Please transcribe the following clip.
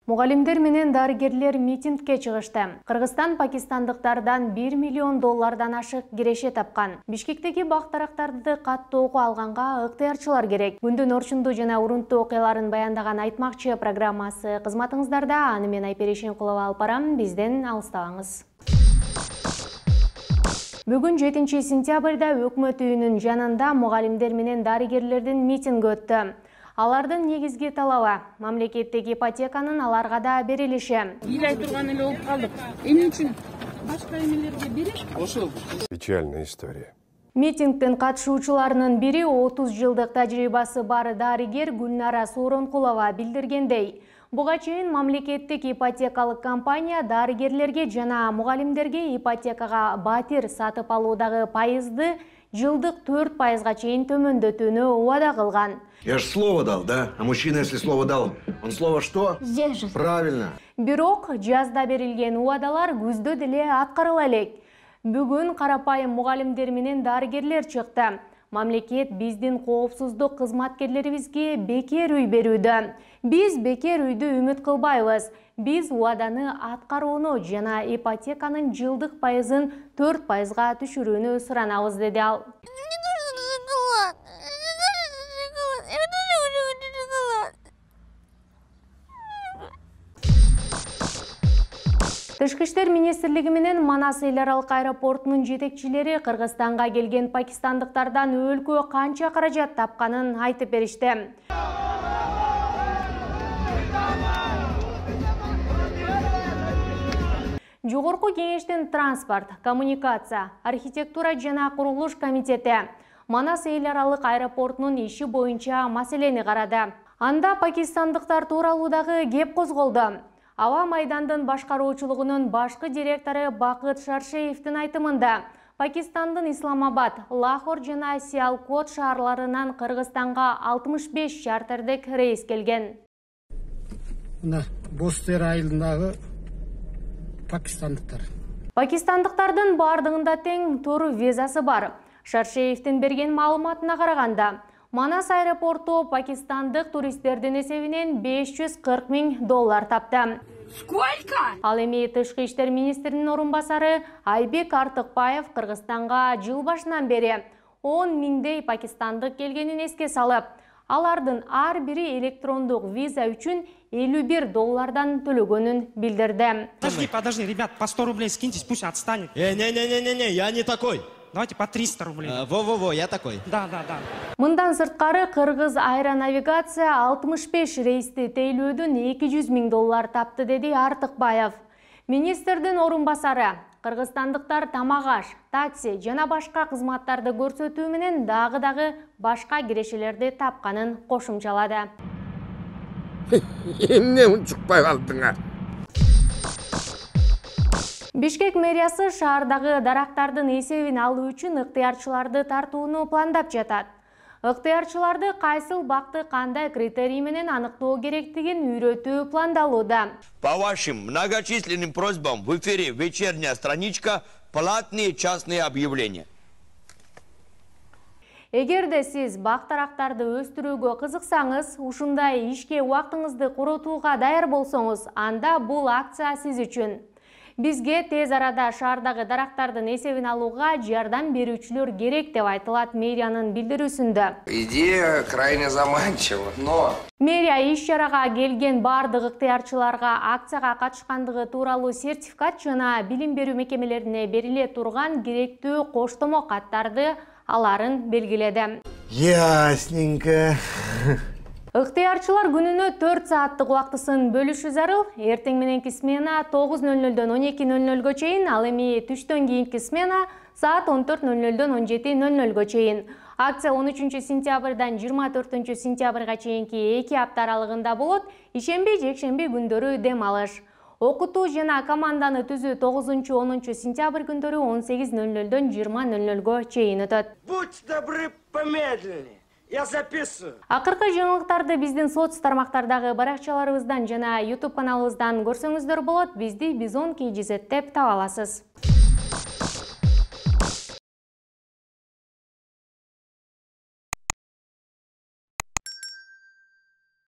Мугалимдер менен дарыгерлер митингке чыгышты. Кыргызстан пакистандыктардан 1 миллион доллардан ашык киреше тапкан. Бишкектеги бактарактарды каттоого алганга ыктыярчылар керек. Күндүн орчундуу жана урунттуу окуяларын баяндаган Айтмакчы программасы кызматыңыздарда. Аны мен Айпери Шенкулова алып барам. Бизден алыстабаңыз. Бүгүн 7 сентябрда өкмөт үйүнүн жанында мугалимдер менен дарыгерлердин митинги өттү. Алардын негизги талабы мамлекеттеги ипотеканын аларга да берилиши. Ыйлай турган эле болуп калдык. Эмне үчүн башка эмелерге бериш? Ошол. Печальная история. Митингдин катышуучуларынын бири 30 жылдык тажрыйбасы бар дарыгер Гүлнара Сооронкулова билдиргендей, буга чейин мамлекеттик ипотекалык компания дарыгерлерге жана мугалимдерге ипотекага батир сатып алуудагы пайызды жылдык 4%га чейин төмөндөтүүнү убада кылган. Я ж слово дал, да? А мужчина, если слово дал, он слово что? Сдержит. Правильно. Бирок жазда берилген убадалар күздө деле аткарыла элек. Бүгүн карапайым мугалимдер менен дарыгерлер чыкты. Мамлекет биздин коопсуздук кызматкерлерибизге бекер үй берүүдө. Биз бекер үйдү үмүт кылбайбыз. Биз убаданы аткарууну жана ипотеканын жылдык пайызын 4%га түшүрүүнү суранабыз, деди ал. Тышкы иштер министрлиги менен Манас эл аралык аэропортунун жетекчилери Кыргызстанга келген пакистандыктардан өлкө канча каражат тапканын айтып беришти. Жогорку кеңештин транспорт, коммуникация, архитектура жана курулуш комитети Манас эл аралык аэропортунун иши боюнча маселени карады. Анда пакистандыктар тууралуу дагы кеп козголду. Аба майдандын башкаруучулугунун башкы директору Бакыт Шаршеевдин айтымында, Пакистандын Исламабад, Лахор жана Сиалкот шаарларынан Кыргызстанга 65 чартердик рейс келген. Мына Бостер айылындагы пакистандыктар. Пакистандыктардын бардыгында тең туру визасы бар. Шаршеевдин берген маалыматына караганда, Манас аэропорту пакистандык туристтердин эсебинен 540 000 доллар тапты. Сколько? Ал эми тышкы иштер министринин орун басары Айбек Артыкбаев Кыргызстанга жыл башынан бери 10 000 пакистандык келгенин эске салып, алардын ар бири электрондук виза үчүн 51 доллардан төлөгөнүн билдирди. Подожди, ребят, по 100 рублей скиньтесь, пусть отстанет. Не, я не такой. Давайте по 300 рублей. Во, я такой. Да. Мындан сырткары Кыргыз аэронавигация 65 рейсти тейлөөдөн 200 000 доллар тапты, деди Артыкбаев. Министрдин орун басары кыргызстандыктар тамак-аш, такси жана башка кызматтарды көрсөтүү менен дагы башка кирешелерди тапканын кошумчалады. Эмне унчукпай калдың? Бишкек мэриясы шаардагы дарактардын эсебин алуу үчүн ыктыярчыларды тартууну пландап жатат. Ыктыярчыларды кайсыл бакты кандай критерий менен аныктоо керектигин үйрөтүү пландалууда. По вашим многочисленным просьбам в эфире «Вечерняя страничка» платные частные объявления. Эгерде сиз бактарактарды өстүрүүгө кызыксаңыз, ушундай ишке убактыңызды коротууга даяр болсоңуз, анда бул акция сиз үчүн. Бизге тез арада шаардагы дарактардын эсебин алууга жардам берүүчүлөр керек деп айтылат мэриянын билдирүүсүндө. Идея крайне заманчива, но... Мэрия иш-чарага келген бардык ыктыярчыларга акцияга катышкандыгы тууралуу сертификат жана билим берүү мекемелерине бериле турган керектүү коштомо каттарды аларын белгиледи. Ясненько. Ыктыярчылар күнүнө 4 сааттык убактысын бөлүшү зарыл. Эртең мененки смена 9:00-дөн 12:00-гө чейин, ал эми түштөн кийинки смена саат 14:00-дөн 17:00-гө чейин. Акция 13 сентябрдан 24 сентябрга чейинки 2 апта аралыгында болот. Ишемби, жекшемби күндөрү дем алыш. Окутуу жана команданы түзүү 9-10 сентябрь күндөрү 18:00-дөн 20:00-гө чейин өтөт. Будь добры, помедленнее. Я записываю. Акыркы жаңылыктарды биздин соц тармактардагы баракчаларыбыздан жана YouTube каналыбыздан көрсөңүздөр болот. Бизди Bizon KGZ деп таба аласыз.